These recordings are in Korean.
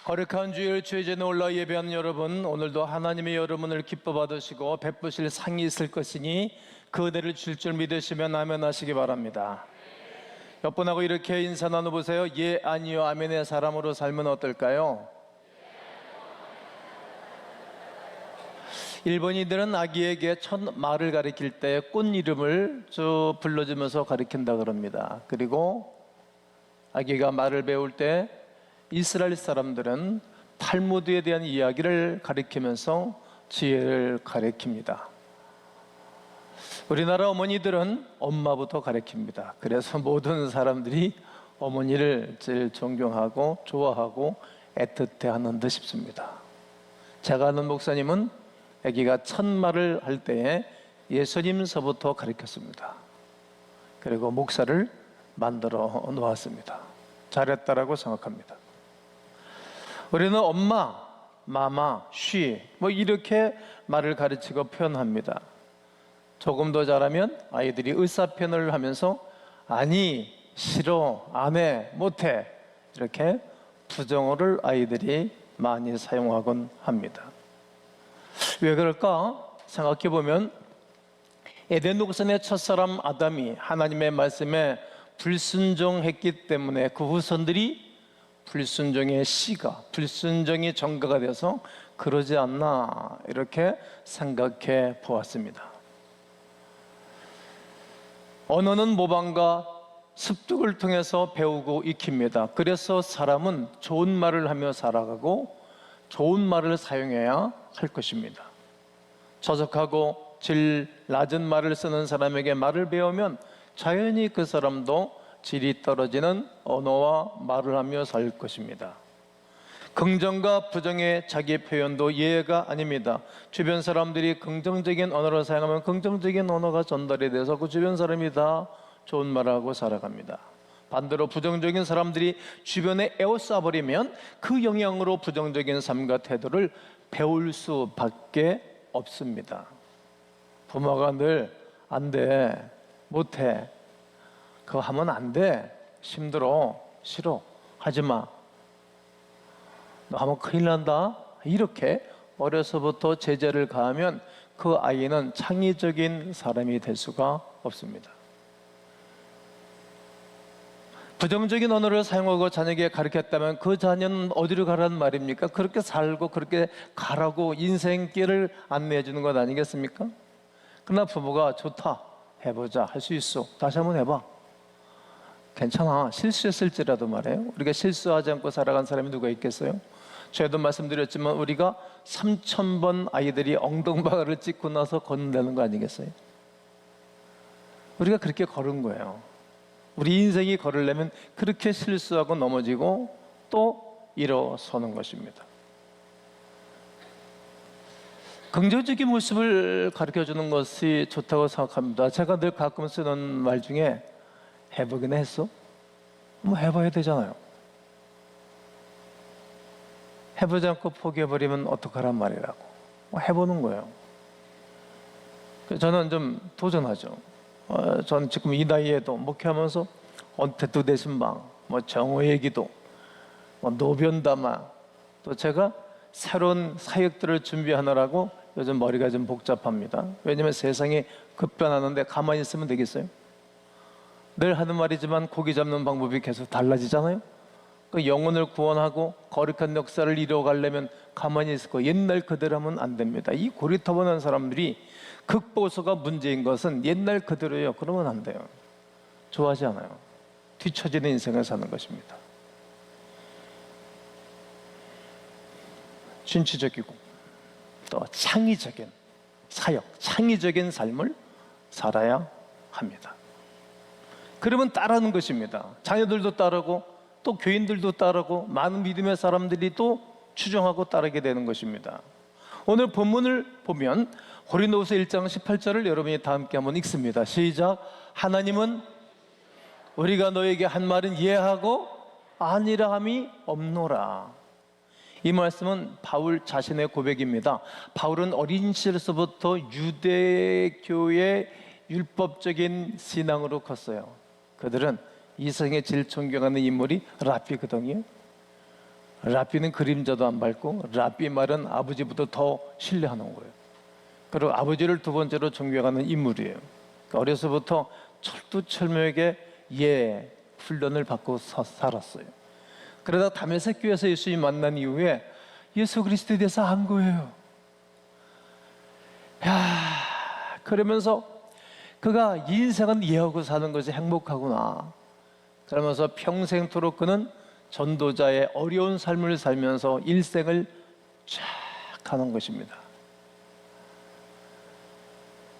거룩한 주일 주의제에 올라 예배하는 여러분, 오늘도 하나님의 여러분을 기뻐 받으시고 베푸실 상이 있을 것이니 그 은혜를 줄 줄 믿으시면 아멘 하시기 바랍니다. 옆분하고 이렇게 인사 나눠보세요. 예, 아니요, 아멘의 사람으로 살면 어떨까요? 일본인들은 아기에게 첫 말을 가리킬 때 꽃 이름을 쭉 불러주면서 가리킨다 그럽니다. 그리고 아기가 말을 배울 때 이스라엘 사람들은 탈무드에 대한 이야기를 가리키면서 지혜를 가리킵니다. 우리나라 어머니들은 엄마부터 가리킵니다. 그래서 모든 사람들이 어머니를 제일 존경하고 좋아하고 애틋해하는 듯 싶습니다. 제가 아는 목사님은 아기가 첫 말을 할 때에 예수님서부터 가르쳤습니다. 그리고 목사를 만들어 놓았습니다. 잘했다라고 생각합니다. 우리는 엄마, 마마, 쉬 이렇게 말을 가르치고 표현합니다. 조금 더 잘하면 아이들이 의사표현을 하면서 아니, 싫어, 안 해, 못해 이렇게 부정어를 아이들이 많이 사용하곤 합니다. 왜 그럴까 생각해보면 에덴 동산의 첫사람 아담이 하나님의 말씀에 불순종했기 때문에 그 후손들이 불순종의 씨가, 불순종의 전가가 돼서 그러지 않나 이렇게 생각해 보았습니다. 언어는 모방과 습득을 통해서 배우고 익힙니다. 그래서 사람은 좋은 말을 하며 살아가고 좋은 말을 사용해야 할 것입니다. 저속하고 질 낮은 말을 쓰는 사람에게 말을 배우면 자연히 그 사람도 질이 떨어지는 언어와 말을 하며 살 것입니다. 긍정과 부정의 자기 표현도 예외가 아닙니다. 주변 사람들이 긍정적인 언어를 사용하면 긍정적인 언어가 전달이 돼서 그 주변 사람이 다 좋은 말을 하고 살아갑니다. 반대로 부정적인 사람들이 주변에 에워싸버리면 그 영향으로 부정적인 삶과 태도를 배울 수밖에 없습니다. 부모가 늘 안 돼, 못해, 그거 하면 안 돼, 힘들어, 싫어, 하지마, 너 하면 큰일 난다 이렇게 어려서부터 제재를 가하면 그 아이는 창의적인 사람이 될 수가 없습니다. 부정적인 언어를 사용하고 자녀에게 가르쳤다면 그 자녀는 어디로 가라는 말입니까? 그렇게 살고 그렇게 가라고 인생길을 안내해 주는 것 아니겠습니까? 그러나 부모가 좋다, 해보자, 할 수 있어, 다시 한번 해봐, 괜찮아, 실수했을지라도 말이에요. 우리가 실수하지 않고 살아간 사람이 누가 있겠어요? 저도 말씀드렸지만 우리가 3,000번 아이들이 엉덩방아를 찍고 나서 걷는다는 거 아니겠어요? 우리가 그렇게 걸은 거예요. 우리 인생이 걸으려면 그렇게 실수하고 넘어지고 또 일어서는 것입니다. 긍정적인 모습을 가르쳐주는 것이 좋다고 생각합니다. 제가 늘 가끔 쓰는 말 중에 해보긴 했어? 해봐야 되잖아요. 해보지 않고 포기해버리면 어떡하란 말이라고. 해보는 거예요. 저는 좀 도전하죠. 저는 지금 이 나이에도 목회하면서 언태도 대신방, 정오의 기도, 노변담화, 또 제가 새로운 사역들을 준비하느라고 요즘 머리가 좀 복잡합니다. 왜냐하면 세상이 급변하는데 가만히 있으면 되겠어요? 늘 하는 말이지만 고기 잡는 방법이 계속 달라지잖아요. 그 영혼을 구원하고 거룩한 역사를 이루어가려면 가만히 있을 거 옛날 그대로 하면 안 됩니다. 이 고리타분한 사람들이 극보수가 문제인 것은 옛날 그대로예요. 그러면 안 돼요. 좋아하지 않아요. 뒤처지는 인생을 사는 것입니다. 진취적이고 또 창의적인 사역, 창의적인 삶을 살아야 합니다. 그러면 따르는 것입니다. 자녀들도 따르고 또 교인들도 따르고 많은 믿음의 사람들이 또 추종하고 따르게 되는 것입니다. 오늘 본문을 보면 고린도후서 1장 18절을 여러분이 다 함께 한번 읽습니다. 시작. 하나님은 우리가 너에게 한 말은 예하고 아니라 함이 없노라. 이 말씀은 바울 자신의 고백입니다. 바울은 어린 시절에서부터 유대교의 율법적인 신앙으로 컸어요. 그들은 이성에 제일 존경하는 인물이 랍비거든요. 랍비는 그림자도 안 밟고 랍비 말은 아버지보다 더 신뢰하는 거예요. 그리고 아버지를 두 번째로 존경하는 인물이에요. 그러니까 어려서부터 철두철미하게 훈련을 받고 살았어요. 그러다 다메섹 교회에서 예수님 만난 이후에 예수 그리스도에 대해서 안 거예요. 그러면서 그가 인생은 예하고 사는 것이 행복하구나. 그러면서 평생토록 그는 전도자의 어려운 삶을 살면서 일생을 쫙 가는 것입니다.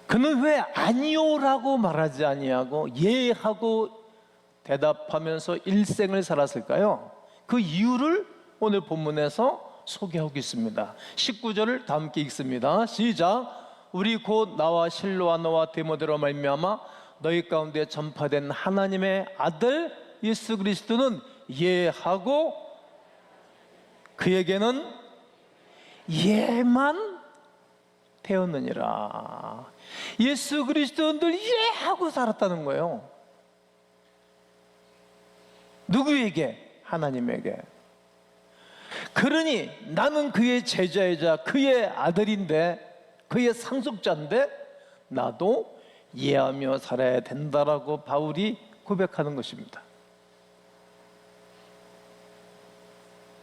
그는 왜 아니요라고 말하지 아니하고 예하고 대답하면서 일생을 살았을까요? 그 이유를 오늘 본문에서 소개하고 있습니다. 19절을 다 함께 읽습니다. 시작. 우리 곧 나와 실로와 너와 디모데로 말미암아 너희 가운데 전파된 하나님의 아들 예수 그리스도는 예하고 그에게는 예만 되었느니라. 예수 그리스도는 늘 예하고 살았다는 거예요. 누구에게? 하나님에게. 그러니 나는 그의 제자이자 그의 아들인데, 그의 상속자인데 나도 예하며 살아야 된다라고 바울이 고백하는 것입니다.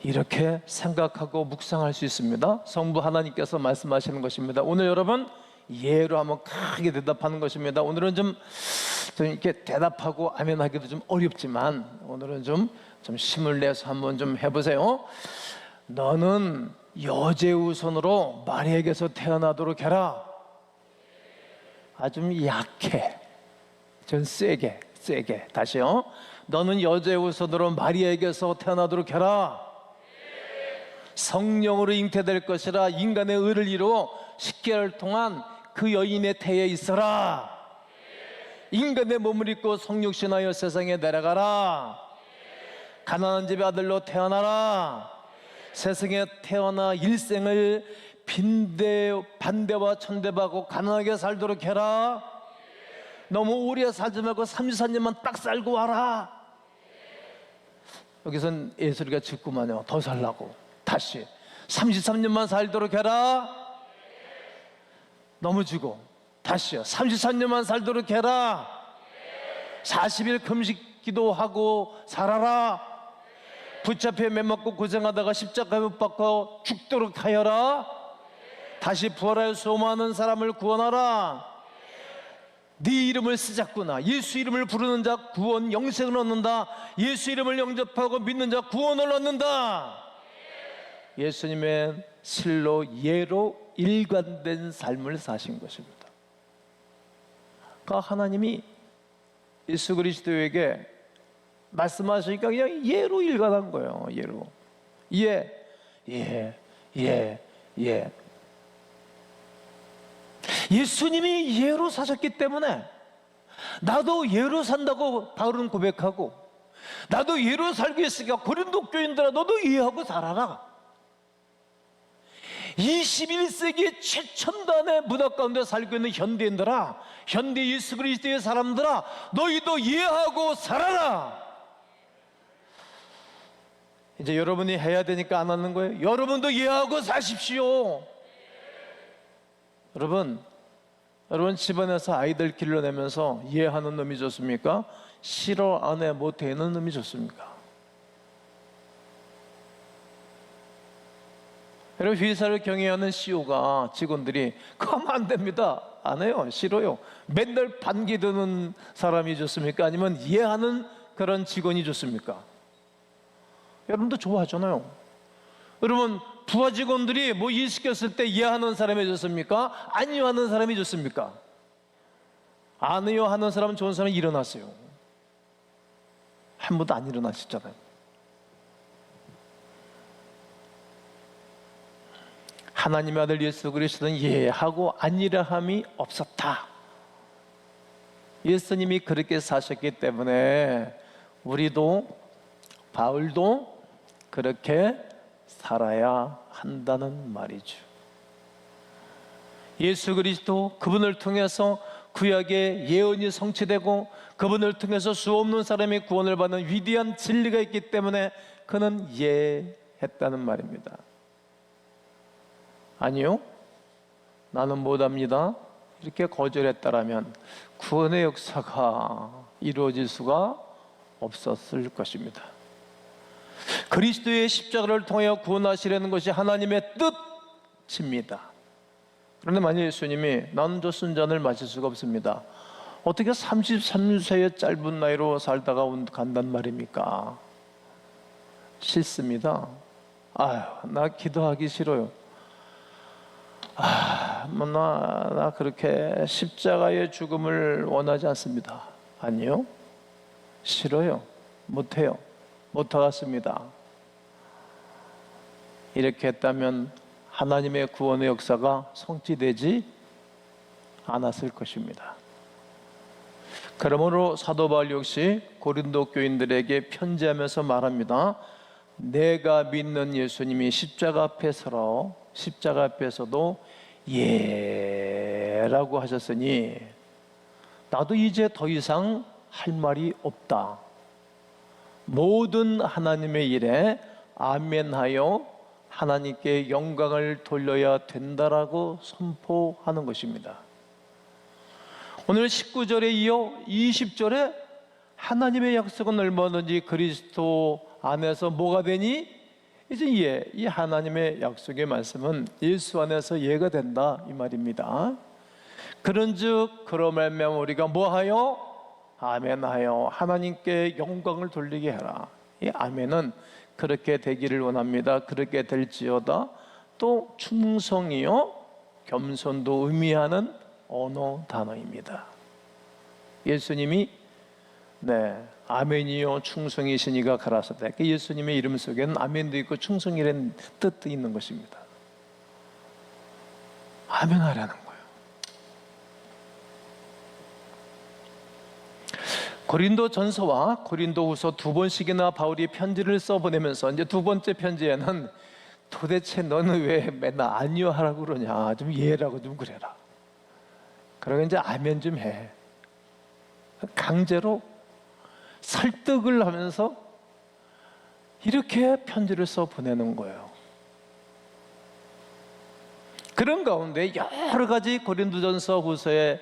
이렇게 생각하고 묵상할 수 있습니다. 성부 하나님께서 말씀하시는 것입니다. 오늘 여러분 예로 한번 크게 대답하는 것입니다. 오늘은 좀 이렇게 대답하고 아멘 하기도 좀 어렵지만 오늘은 좀 힘을 내서 한번 좀 해보세요. 너는 여제 후손으로 마리아에게서 태어나도록 해라. 아주 약해. 전 세게 다시요. 너는 여제 후손으로 마리아에게서 태어나도록 해라. 성령으로 잉태될 것이라. 인간의 의를 이루어 10개월 동안 그 여인의 태에 있어라. 인간의 몸을 입고 성육신하여 세상에 내려가라. 가난한 집의 아들로 태어나라. 세상에 태어나 일생을 반대와 천대받고 가난하게 살도록 해라. 너무 오래 살지 말고 34년만 딱 살고 와라. 여기선 예수리가 짓구만요. 더 살라고. 다시 33년만 살도록 해라. 너무 주고 다시요. 33년만 살도록 해라. 40일 금식 기도하고 살아라. 붙잡혀 매맞고 고생하다가 십자가에 못 박혀 죽도록 하여라. 다시 부활하여 수많은 사람을 구원하라. 네 이름을 쓰자꾸나. 예수 이름을 부르는 자 구원 영생을 얻는다. 예수 이름을 영접하고 믿는 자 구원을 얻는다. 예수님의 실로 예로 일관된 삶을 사신 것입니다. 그러니까 하나님이 예수 그리스도에게 말씀하시니까 그냥 예로 일관한 거예요. 예로. 예. 예수님이 예로 사셨기 때문에 나도 예로 산다고 바울은 고백하고, 나도 예로 살고 있으니까 고린도 교인들아 너도 예하고 살아라. 21세기 최첨단의 문화 가운데 살고 있는 현대인들아, 현대 예수 그리스도의 사람들아, 너희도 예하고 살아라. 이제 여러분이 해야 되니까 안 하는 거예요. 여러분도 예하고 사십시오. 여러분 집안에서 아이들 길러내면서 예하는 놈이 좋습니까? 싫어 안 해 못해는 놈이 좋습니까? 여러분 회사를 경영하는 CEO가 직원들이 그거 하면 안 됩니다. 안 해요. 싫어요. 맨날 반기 드는 사람이 좋습니까? 아니면 이해하는 그런 직원이 좋습니까? 여러분도 좋아하잖아요. 여러분 부하 직원들이 뭐 일 시켰을 때 이해하는 사람이 좋습니까? 아니요 하는 사람이 좋습니까? 아니요 하는 사람은 좋은 사람이 일어났어요. 한 번도 안 일어나셨잖아요. 하나님의 아들 예수 그리스도는 예하고 안일함이 없었다. 예수님이 그렇게 사셨기 때문에 우리도 바울도 그렇게 살아야 한다는 말이죠. 예수 그리스도 그분을 통해서 구약의 예언이 성취되고 그분을 통해서 수없는 사람이 구원을 받는 위대한 진리가 있기 때문에 그는 했다는 말입니다. 아니요, 나는 못합니다. 이렇게 거절했다라면 구원의 역사가 이루어질 수가 없었을 것입니다. 그리스도의 십자가를 통하여 구원하시려는 것이 하나님의 뜻입니다. 그런데 만약 예수님이 나는 저 순잔을 마실 수가 없습니다. 어떻게 33세의 짧은 나이로 살다가 간단 말입니까? 싫습니다. 아유, 나 기도하기 싫어요. 나 그렇게 십자가의 죽음을 원하지 않습니다. 아니요, 싫어요. 못해요. 못하겠습니다. 이렇게 했다면 하나님의 구원의 역사가 성취되지 않았을 것입니다. 그러므로 사도 바울 역시 고린도 교인들에게 편지하면서 말합니다. 내가 믿는 예수님이 십자가 앞에 서러 십자가 앞에서도 예라고 하셨으니 나도 이제 더 이상 할 말이 없다. 모든 하나님의 일에 아멘하여 하나님께 영광을 돌려야 된다라고 선포하는 것입니다. 오늘 19절에 이어 20절에 하나님의 약속은 얼마든지 그리스도 안에서 뭐가 되니? 이제 이 하나님의 약속의 말씀은 예수 안에서 예가 된다 이 말입니다. 그런즉 그로 말미암아 우리가 뭐하여? 아멘하여 하나님께 영광을 돌리게 해라. 이 아멘은 그렇게 되기를 원합니다. 그렇게 될지어다. 또 충성이요 겸손도 의미하는 언어 단어입니다. 예수님이 아멘이요 충성이시니가 가라사대. 예수님의 이름 속에는 아멘도 있고 충성이라는 뜻도 있는 것입니다. 아멘하라는 거예요. 고린도 전서와 고린도 후서 두 번씩이나 바울이 편지를 써보내면서 이제 두 번째 편지에는 도대체 너는 왜 맨날 아니요 하라고 그러냐, 좀 예라고 좀 그래라. 그러고 이제 아멘 좀 해. 강제로 설득을 하면서 이렇게 편지를 써 보내는 거예요. 그런 가운데 여러 가지 고린도전서 후서에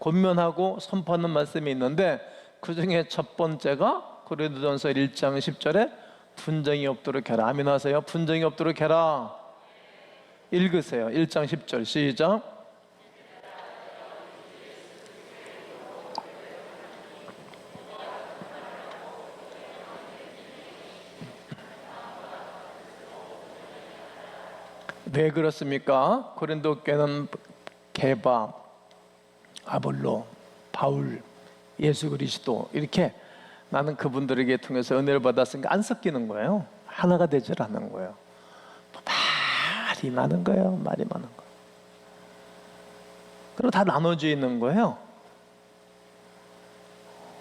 권면하고 선포하는 말씀이 있는데 그 중에 첫 번째가 고린도전서 1장 10절에 분쟁이 없도록 해라. 아멘 하세요. 분쟁이 없도록 해라. 읽으세요. 1장 10절 시작. 왜 그렇습니까? 고린도 교회는 게바, 아볼로, 바울, 예수 그리스도 이렇게 나는 그분들에게 통해서 은혜를 받았으니까 안 섞이는 거예요. 하나가 되질 않는 거예요. 말이 많은 거예요. 말이 많은 거. 그리고 다 나눠져 있는 거예요.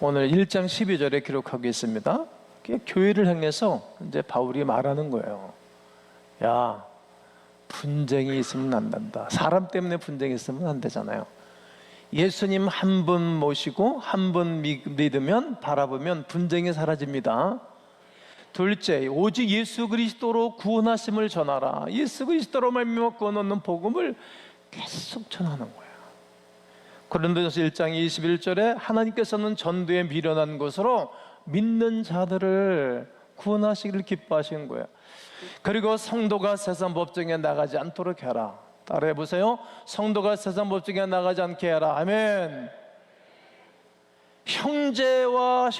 오늘 1장 12절에 기록하고 있습니다. 교회를 향해서 이제 바울이 말하는 거예요. 야, 분쟁이 있으면 안 된다. 사람 때문에 분쟁이 있으면 안 되잖아요. 예수님 한 분 모시고 한 분 믿으면 바라보면 분쟁이 사라집니다. 둘째, 오직 예수 그리스도로 구원하심을 전하라. 예수 그리스도로 말미암아 구원 얻는 복음을 계속 전하는 거예요. 고린도전서 1장 21절에 하나님께서는 전도에 미련한 것으로 믿는 자들을 구원하시기를 기뻐하시는 거예요. 그리고 성도가 세상 법정에 나가지 않도록 해라. 따라해 보세요. 성도가 세상 법정에 나가지 않게 해라. 아멘. 형제가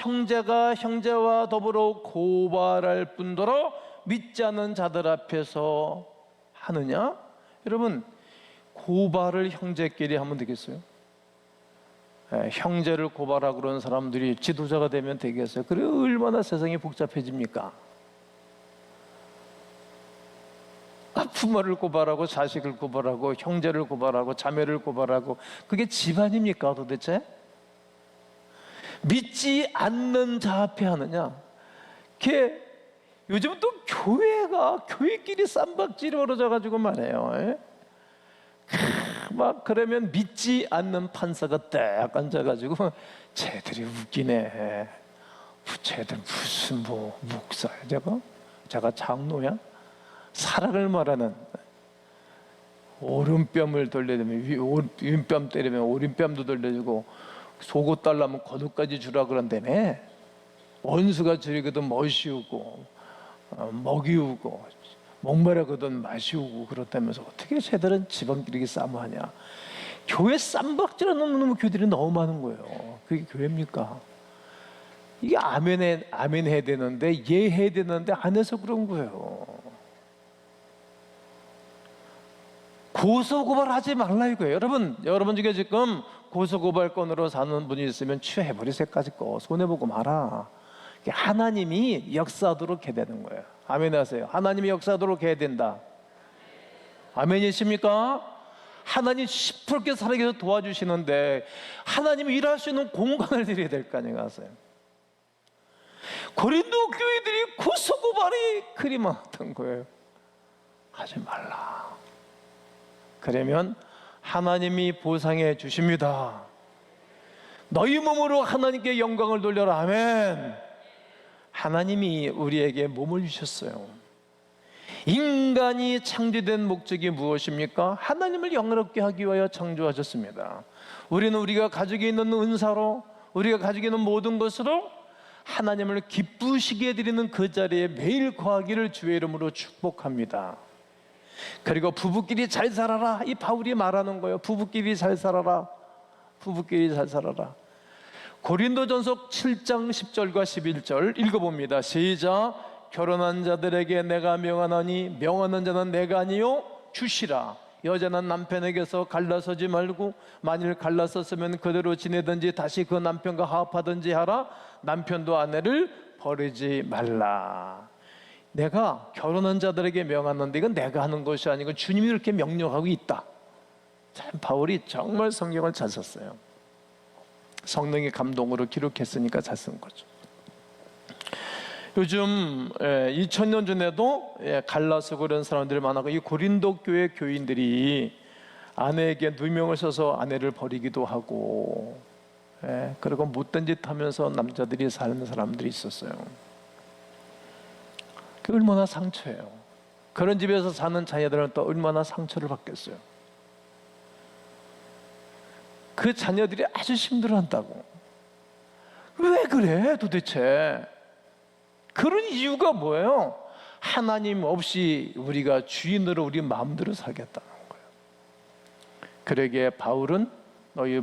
형제와 더불어 고발할 뿐더러 믿지 않는 자들 앞에서 하느냐? 여러분, 고발을 형제끼리 하면 되겠어요? 형제를 고발하고 그런 사람들이 지도자가 되면 되겠어요? 그래 얼마나 세상이 복잡해집니까? 부모를 고발하고 자식을 고발하고 형제를 고발하고 자매를 고발하고 그게 집안입니까 도대체? 믿지 않는 자 앞에 하느냐? 그게 요즘 또 교회끼리 쌈박질이 벌어져가지고 말해요. 막 그러면 믿지 않는 판사가 딱 앉아가지고 쟤들이 웃기네. 쟤들 무슨 목사야 제가 장로야? 사랑을 말하는, 오른뺨을 돌려주면 왼뺨 때리면 오른뺨도 돌려주고, 속옷 달라면 겉옷까지 주라 그런다며. 원수가 저리거든 멋이우고 먹이우고 목마르거든 마시우고 그렇다면서 어떻게 쟤들은 지방끼리 싸움하냐. 교회 쌈박질하는 놈의 교회들이 너무 많은 거예요. 그게 교회입니까? 이게 아멘 해야 되는데, 예 해야 되는데 안 해서 그런 거예요. 고소고발하지 말라 이거예요. 여러분 중에 지금 고소고발건으로 사는 분이 있으면 취해버리세요까지 거 손해보고 말아. 하나님이 역사하도록 해야 되는 거예요. 아멘 하세요. 하나님이 역사하도록 해야 된다. 아멘이십니까? 하나님 시퍼렇게 살아계셔서 도와주시는데 하나님이 일할 수 있는 공간을 드려야 될 거 아니에요. 고린도 교회들이 고소고발이 그리 많았던 거예요. 하지 말라. 그러면 하나님이 보상해 주십니다. 너희 몸으로 하나님께 영광을 돌려라. 아멘. 하나님이 우리에게 몸을 주셨어요. 인간이 창조된 목적이 무엇입니까? 하나님을 영화롭게 하기 위하여 창조하셨습니다. 우리는 우리가 가지고 있는 은사로, 우리가 가지고 있는 모든 것으로 하나님을 기쁘시게 해드리는 그 자리에 매일 거하기를 주의 이름으로 축복합니다. 그리고 부부끼리 잘 살아라. 이 바울이 말하는 거예요. 부부끼리 잘 살아라. 부부끼리 잘 살아라. 고린도전서 7장 10절과 11절 읽어봅니다. 시작. 결혼한 자들에게 내가 명하노니 명하는 자는 내가 아니요 주시라. 여자는 남편에게서 갈라서지 말고 만일 갈라섰으면 그대로 지내든지 다시 그 남편과 화합하든지 하라. 남편도 아내를 버리지 말라. 내가 결혼한 자들에게 명하는데 이건 내가 하는 것이 아니고 주님이 이렇게 명령하고 있다. 참 바울이 정말 성경을 잘 썼어요. 성령의 감동으로 기록했으니까 잘 쓴 거죠. 요즘 2000년 전에도 갈라서 그런 사람들이 많았고, 이 고린도 교회 교인들이 아내에게 누명을 써서 아내를 버리기도 하고, 그리고 못된 짓 하면서 남자들이 사는 사람들이 있었어요. 그게 얼마나 상처예요. 그런 집에서 사는 자녀들은 또 얼마나 상처를 받겠어요. 그 자녀들이 아주 힘들어한다고. 왜 그래 도대체? 그런 이유가 뭐예요? 하나님 없이 우리가 주인으로 우리 마음대로 살겠다는 거예요. 그러기에 바울은 너희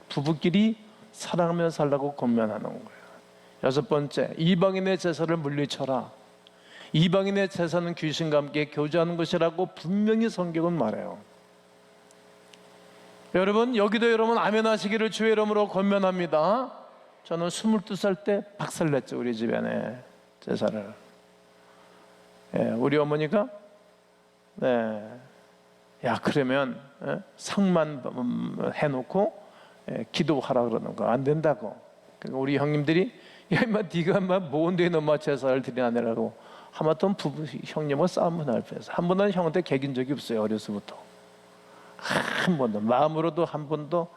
부부끼리 사랑하며 살라고 권면하는 거예요. 여섯 번째, 이방인의 제사를 물리쳐라. 이방인의 제사는 귀신과 함께 교제하는 것이라고 분명히 성경은 말해요. 여러분, 여기도 여러분 아멘 하시기를 주의 이름으로 권면합니다. 저는 22살 때 박살냈죠. 우리 집안에 제사를. 우리 어머니가 야 그러면 상만 해놓고 기도하라 그러는 거 안 된다고. 그러니까 우리 형님들이 야 임마 네가 뭔데 너마 제사를 드리냐라고 하마터면 형님과 싸움을 할 뻔해서 한 번은 형한테 개긴 적이 없어요. 어려서부터 한 번도 마음으로도 한 번도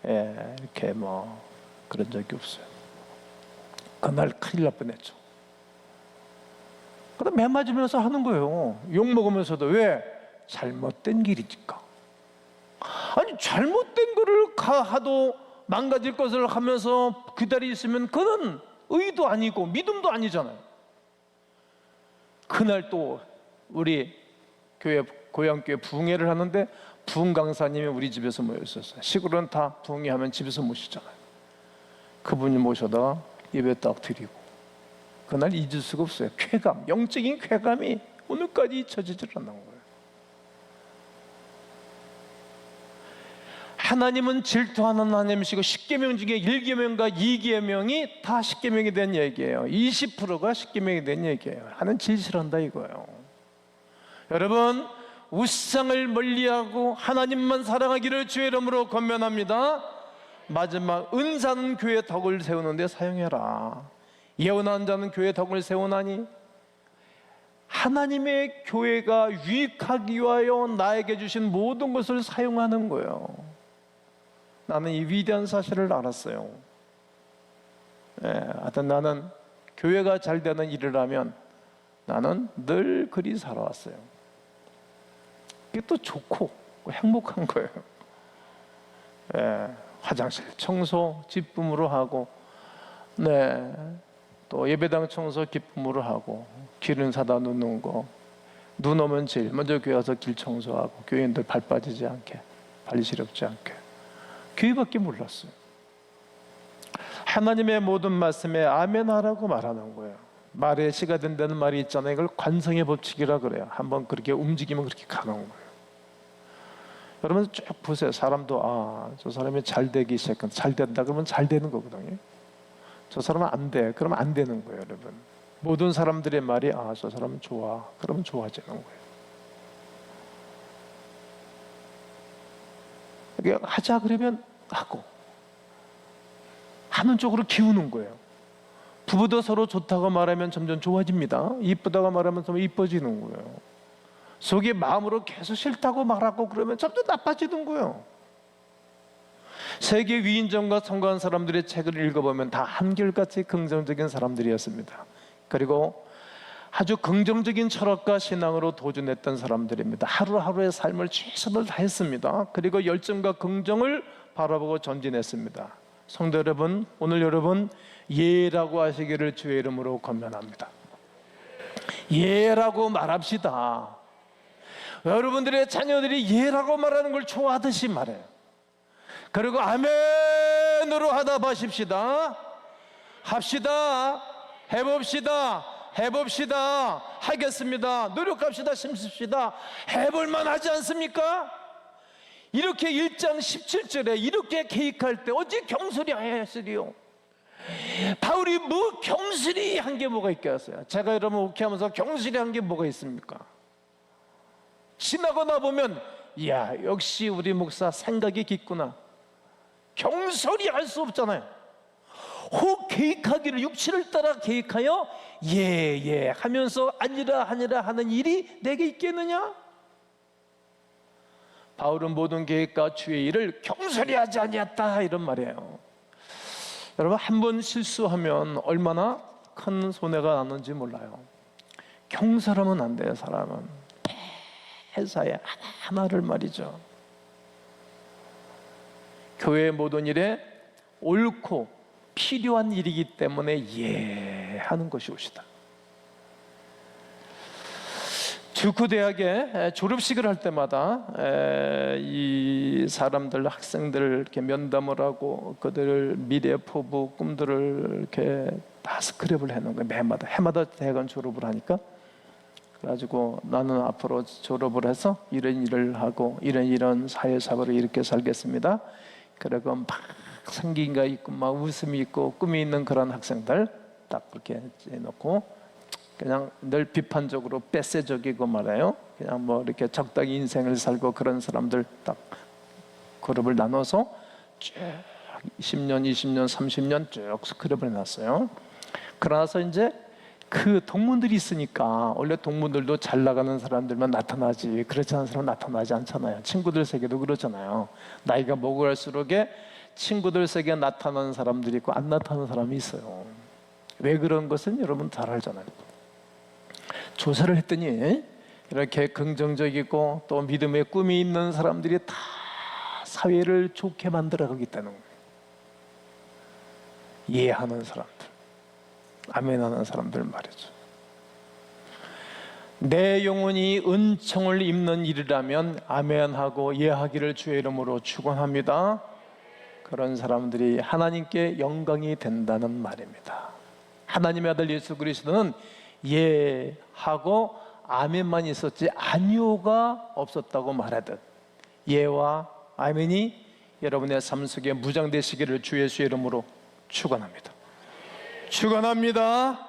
이렇게 뭐 그런 적이 없어요. 그날 큰일 날 뻔했죠. 그다음 매 맞으면서 하는 거예요. 욕 먹으면서도. 왜? 잘못된 길이니까. 아니 잘못된 거를 하도 망가질 것을 하면서 그다리 있으면 그는 의도 아니고 믿음도 아니잖아요. 그날 또 우리 교회 고향교회 부흥회를 하는데 부흥 강사님이 우리 집에서 모였었어요. 시골은 다 부흥회하면 집에서 모시잖아요. 그분이 모셔다 예배 딱 드리고 그날 잊을 수가 없어요. 쾌감, 영적인 쾌감이 오늘까지 잊혀지질 않는 거예요. 하나님은 질투하는 하나님이시고 10계명 중에 1계명과 2계명이 다 10계명에 대한 얘기예요. 20%가 10계명에 대한 얘기예요. 하나님 제일 싫어한다 이거예요. 여러분, 우상을 멀리하고 하나님만 사랑하기를 주의 이름으로 권면합니다. 마지막, 은사는 교회의 덕을 세우는 데 사용해라. 예언하는 자는 교회의 덕을 세우나니. 하나님의 교회가 유익하기 위하여 나에게 주신 모든 것을 사용하는 거예요. 나는 이 위대한 사실을 알았어요. 하여튼 나는 교회가 잘 되는 일을 하면 나는 늘 그리 살아왔어요. 이게 또 좋고 행복한 거예요. 예, 화장실 청소 기쁨으로 하고, 네, 또 예배당 청소 기쁨으로 하고, 길은 사다 놓는 거, 눈 오면 제일 먼저 교회 와서 길 청소하고, 교인들 발 빠지지 않게, 발 시렵지 않게. 교회밖에 몰랐어요. 하나님의 모든 말씀에 아멘 하라고 말하는 거예요. 말의 시가 된다는 말이 있잖아요. 이걸 관성의 법칙이라 그래요. 한번 그렇게 움직이면 그렇게 가는 거예요. 여러분 쭉 보세요. 사람도 저 사람이 잘 되기 시작한, 잘 된다 그러면 잘 되는 거거든요. 저 사람은 안 돼, 그러면 안 되는 거예요. 여러분, 모든 사람들의 말이 저 사람은 좋아, 그러면 좋아지는 거예요. 이게 하자 그러면 하고, 하는 쪽으로 기우는 거예요. 부부도 서로 좋다고 말하면 점점 좋아집니다. 이쁘다고 말하면 좀 이뻐지는 거예요. 속에 마음으로 계속 싫다고 말하고 그러면 점점 나빠지는 거예요. 세계 위인전과 성공한 사람들의 책을 읽어보면 다 한결같이 긍정적인 사람들이었습니다. 그리고 아주 긍정적인 철학과 신앙으로 도전했던 사람들입니다. 하루하루의 삶을 최선을 다했습니다. 그리고 열정과 긍정을 바라보고 전진했습니다. 성도 여러분, 오늘 여러분 예라고 하시기를 주의 이름으로 권면합니다. 예라고 말합시다. 여러분들의 자녀들이 예라고 말하는 걸 좋아하듯이 말해요. 그리고 아멘으로 하답하십시다. 합시다. 해봅시다. 하겠습니다. 노력합시다. 힘씁시다. 해볼만 하지 않습니까? 이렇게 1장 17절에 이렇게 계획할 때 어찌 경솔이 하였으리요? 바울이 뭐 경솔이 한 게 뭐가 있겠어요? 제가 여러분 옥회하면서 경솔이 한 게 뭐가 있습니까? 지나고 나보면 이야, 역시 우리 목사 생각이 깊구나. 경솔이 할 수 없잖아요. 혹 계획하기를 육신을 따라 계획하여 예 하면서 아니라 하는 일이 내게 있겠느냐? 바울은 모든 계획과 주의 일을 경솔히 하지 아니했다, 이런 말이에요. 여러분, 한 번 실수하면 얼마나 큰 손해가 나는지 몰라요. 경솔하면 안 돼요. 사람은 회사에 하나하나를 말이죠. 교회의 모든 일에 옳고 필요한 일이기 때문에 예 하는 것이 옳시다. 주크대학에 졸업식을 할 때마다 이 사람들, 학생들 이렇게 면담을 하고 그들 미래 포부, 꿈들을 이렇게 다 스크랩을 해놓은 거예요. 해마다 대학원 졸업을 하니까. 그래가지고 나는 앞으로 졸업을 해서 이런 일을 하고 이런 사회사고를 이렇게 살겠습니다. 그리고 막 생기가 있고 막 웃음이 있고 꿈이 있는 그런 학생들 딱 그렇게 해놓고, 그냥 늘 비판적으로 폐쇄적이고 말해요. 그냥 뭐 이렇게 적당히 인생을 살고 그런 사람들 딱 그룹을 나눠서 쭉 10년, 20년, 30년 쭉 스크랩을 해놨어요. 그러나서 이제 그 동문들이 있으니까, 원래 동문들도 잘 나가는 사람들만 나타나지 그렇지 않은 사람은 나타나지 않잖아요. 친구들 세계도 그렇잖아요. 나이가 먹고 갈수록 친구들 세계에 나타나는 사람들이 있고 안 나타나는 사람이 있어요. 왜 그런 것은 여러분 잘 알잖아요. 조사를 했더니 이렇게 긍정적이고 또 믿음의 꿈이 있는 사람들이 다 사회를 좋게 만들어가기 때문에 이해하는 사람들, 아멘하는 사람들 말이죠. 내 영혼이 은총을 입는 일이라면 아멘하고 이해하기를 주의 이름으로 축원합니다. 그런 사람들이 하나님께 영광이 된다는 말입니다. 하나님의 아들 예수 그리스도는 예하고 아멘만 있었지 아니오가 없었다고 말하듯 예와 아멘이 여러분의 삶 속에 무장되시기를 주 예수의 이름으로 축원합니다. 축원합니다.